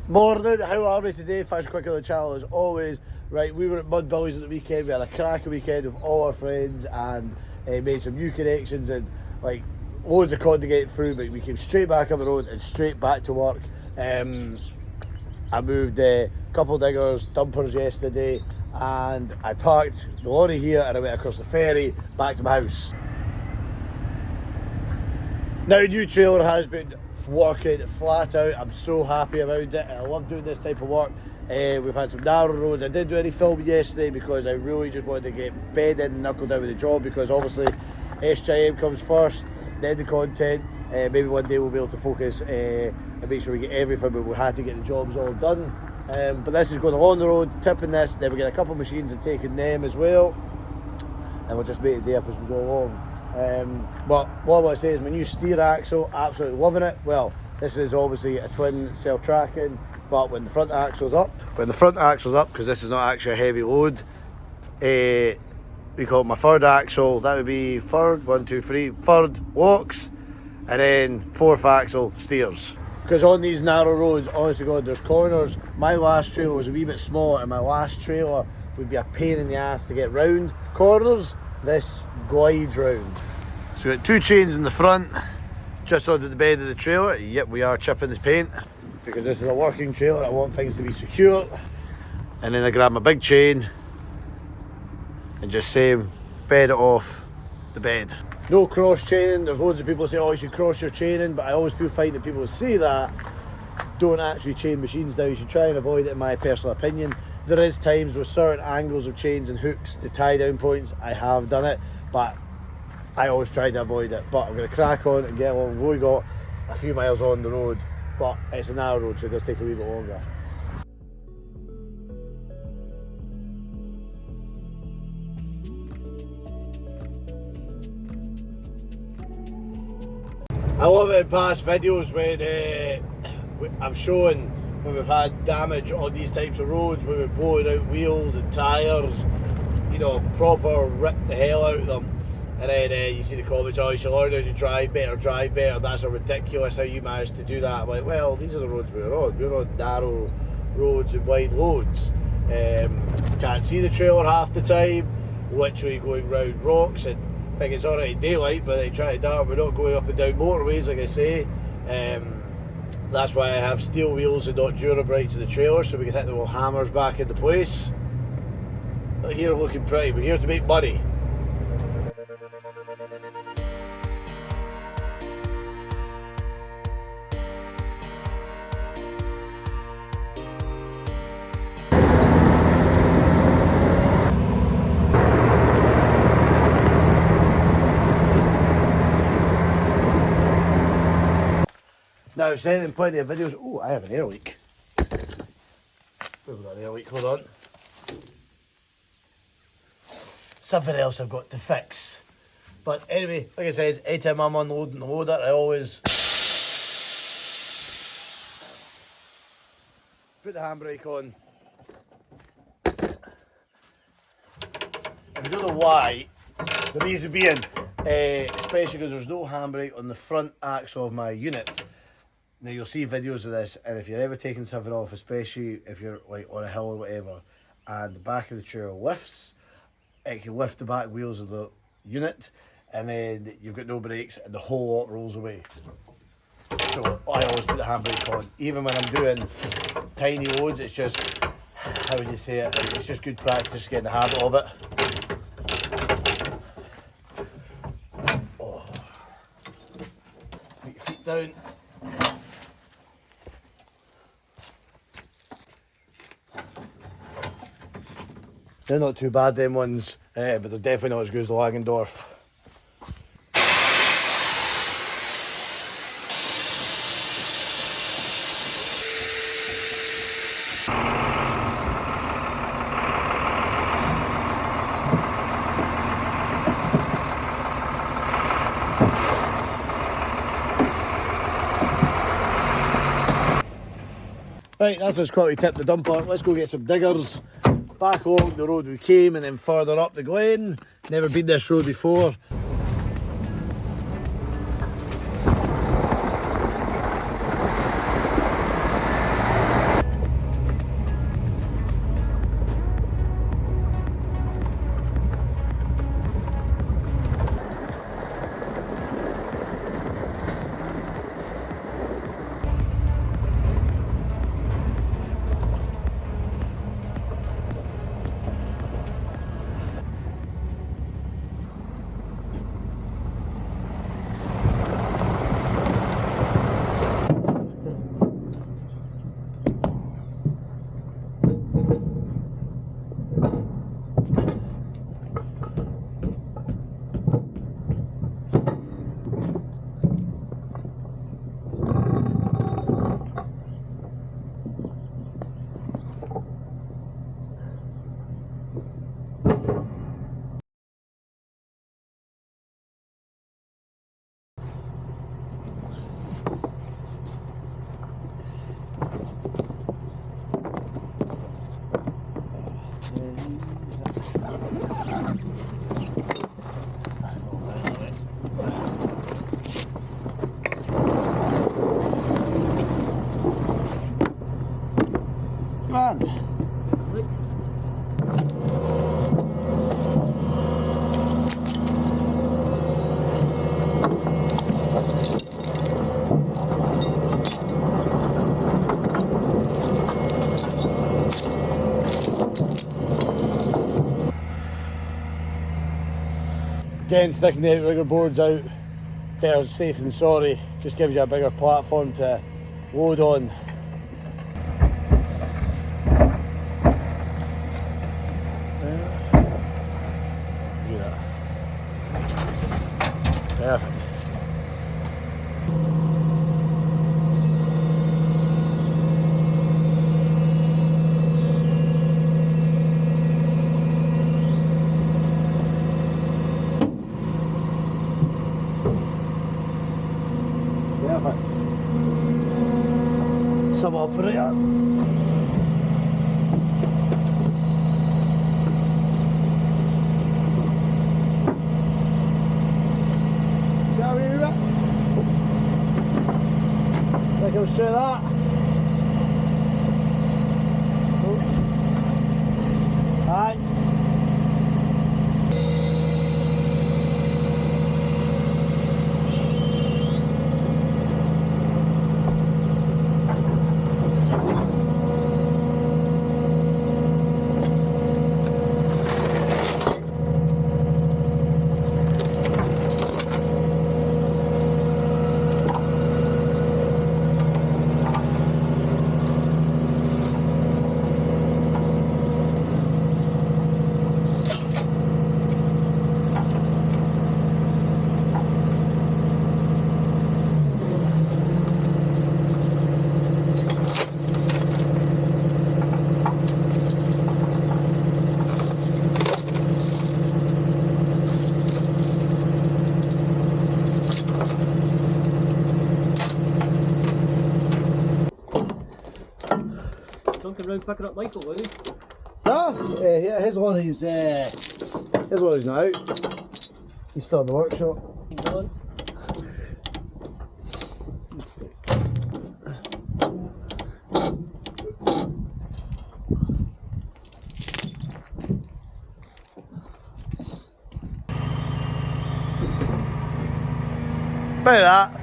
Morning, how are we today? Fast quick on the channel as always. Right, we were at Mud Billies at the weekend. We had a cracking weekend with all our friends and made some new connections and like loads of content to get through. But we came straight back up the road and straight back to work. I moved a couple diggers, dumpers yesterday, and I parked the lorry here and I went across the ferry back to my house. Now, new trailer has been working flat out. I'm so happy about it. I love doing this type of work. We've had some narrow roads. I didn't do any filming yesterday because I really just wanted to get bed in and knuckled down with the job, because obviously SJM comes first, then the content. Maybe one day we'll be able to focus and make sure we get everything, but we had to get the jobs all done. But this is going along the road, tipping this, then we get a couple of machines and taking them as well, and we'll just make the day up as we go along. But what I want to say is my new steer axle, absolutely loving it. Well, this is obviously a twin self-tracking, but when the front axle's up, because this is not actually a heavy load, we call it my third axle. That would be third, 1, 2, 3, third walks, and then fourth axle steers. Because on these narrow roads, honest to God, there's corners. My last trailer was a wee bit small, and my last trailer would be a pain in the ass to get round corners. This glides round. So we've got two chains in the front, just under the bed of the trailer. Yep, we are chipping the paint, because this is a working trailer. I want things to be secure. And then I grab my big chain and just bed it off the bed. No cross chaining. There's loads of people who say, oh, you should cross your chaining, but I always find that people who say that don't actually chain machines now. You should try and avoid it, in my personal opinion. There is times with certain angles of chains and hooks to tie down points, I have done it, but I always try to avoid it. But I'm going to crack on and get along. We've only got a few miles on the road, but it's a narrow road, so it does take a wee bit longer. I love it in past videos when I'm showing when we've had damage on these types of roads, when we're blowing out wheels and tyres, you know, proper rip the hell out of them. And then you see the comments, oh, you should learn how to drive better, that's a ridiculous how you managed to do that. I'm like, well, these are the roads we're on narrow roads and wide loads. Can't see the trailer half the time, literally going round rocks, and I think it's already daylight, but they try to dark, we're not going up and down motorways, like I say. That's why I have steel wheels and not Durabrites in the trailer, so we can hit the little hammers back into place. But here looking pretty, we're here to make money. Now, I've sent in plenty of videos. Oh, I have an air leak. We've got an air leak, hold on. Something else I've got to fix. But anyway, like I said, anytime I'm unloading the loader, I always put the handbrake on. And I don't know why. The reason being, especially because there's no handbrake on the front axle of my unit. Now, you'll see videos of this, and if you're ever taking something off, especially if you're like on a hill or whatever, and the back of the trailer lifts, it can lift the back wheels of the unit, and then you've got no brakes and the whole lot rolls away. So I always put the handbrake on. Even when I'm doing tiny loads, it's just, how would you say it, it's just good practice getting the habit of it. Oh. Put your feet down. They're not too bad, them ones, but they're definitely not as good as the Wagendorf. Right, that's as quickly tipped the dumper. Let's go get some diggers. Back along the road we came, and then further up the glen. Never been this road before. Again, sticking the outrigger boards out, better safe than sorry, just gives you a bigger platform to load on. Look at that. Perfect. Perfect. Some operator. Shall we do it? Think I'll show that. Oh. Aye. Duncan round picking up Michael, will he? No, yeah, his lorry's not out. He's still in the workshop. He's on. About that.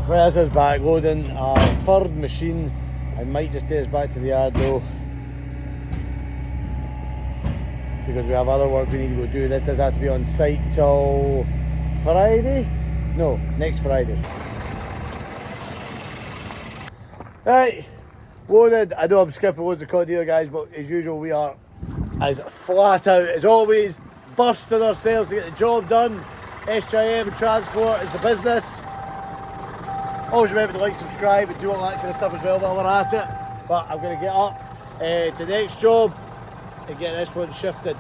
Right, this is back loading our third machine. I might just take us back to the yard though, because we have other work we need to go do. This does have to be on site till Friday? No, next Friday. Right, loaded. I know I'm skipping loads of content here guys, but as usual we are as flat out as always, bursting ourselves to get the job done. SJM and Transport is the business. Always remember to like, subscribe and do all that kind of stuff as well while we're at it. But I'm going to get up to the next job and get this one shifted.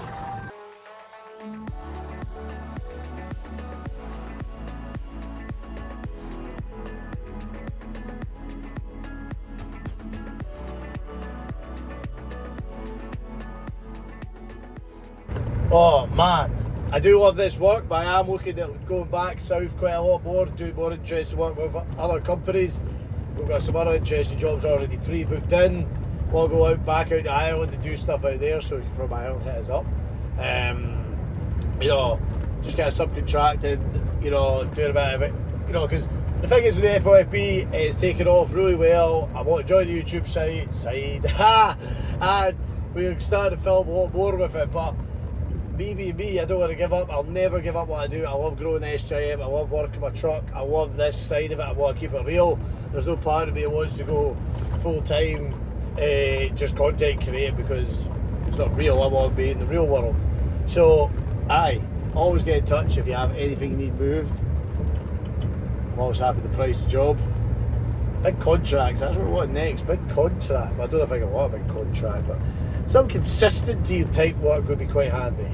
Oh man, I do love this work, but I am looking at going back south quite a lot more, doing more interesting work with other companies. We've got some other interesting jobs already pre-booked in. We'll go out back out to Ireland and do stuff out there, so from Ireland hit us up. You know, just kind of subcontracting, you know, doing a bit of it, you know, because the thing is with the FOFB, it's taken off really well. I want to join the YouTube side, and we're starting to film a lot more with it, but me, I don't want to give up. I'll never give up what I do. I love growing SJM, I love working my truck, I love this side of it, I want to keep it real. There's no part of me that wants to go full time just content creating, because it's not real. I want to be in the real world. So always get in touch if you have anything you need moved. I'm always happy to price the job. Big contracts, that's what we want next. Big contract. I don't know if I can want a big contract, but some consistency type work would be quite handy.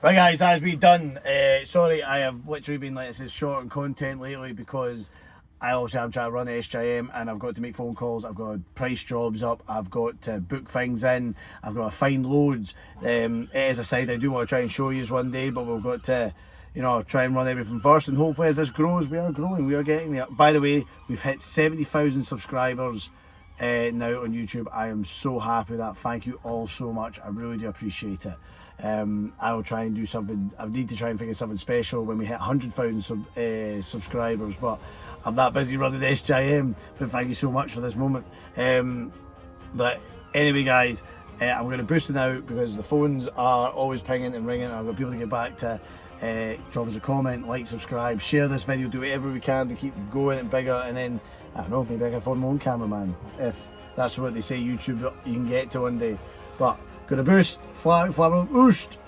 Right guys, that's been done. Sorry, I have literally been like this is short on content lately because I also am trying to run SJM and I've got to make phone calls, I've got to price jobs up, I've got to book things in, I've got to find loads. As I said, I do want to try and show you one day, but we've got to, you know, try and run everything first, and hopefully as this grows, we are growing, we are getting there. By the way, we've hit 70,000 subscribers now on YouTube. I am so happy with that. Thank you all so much. I really do appreciate it. I will try and do something. I need to try and figure something special when we hit 100,000 subscribers, but I'm that busy running SJM. But thank you so much for this moment. But anyway guys, I'm going to boost it now because the phones are always pinging and ringing. I've got people to get back to. Drop us a comment, like, subscribe, share this video, do whatever we can to keep going and bigger, and then I don't know, maybe I can afford my own cameraman if that's what they say YouTube you can get to one day. But gonna boost, fly, boost.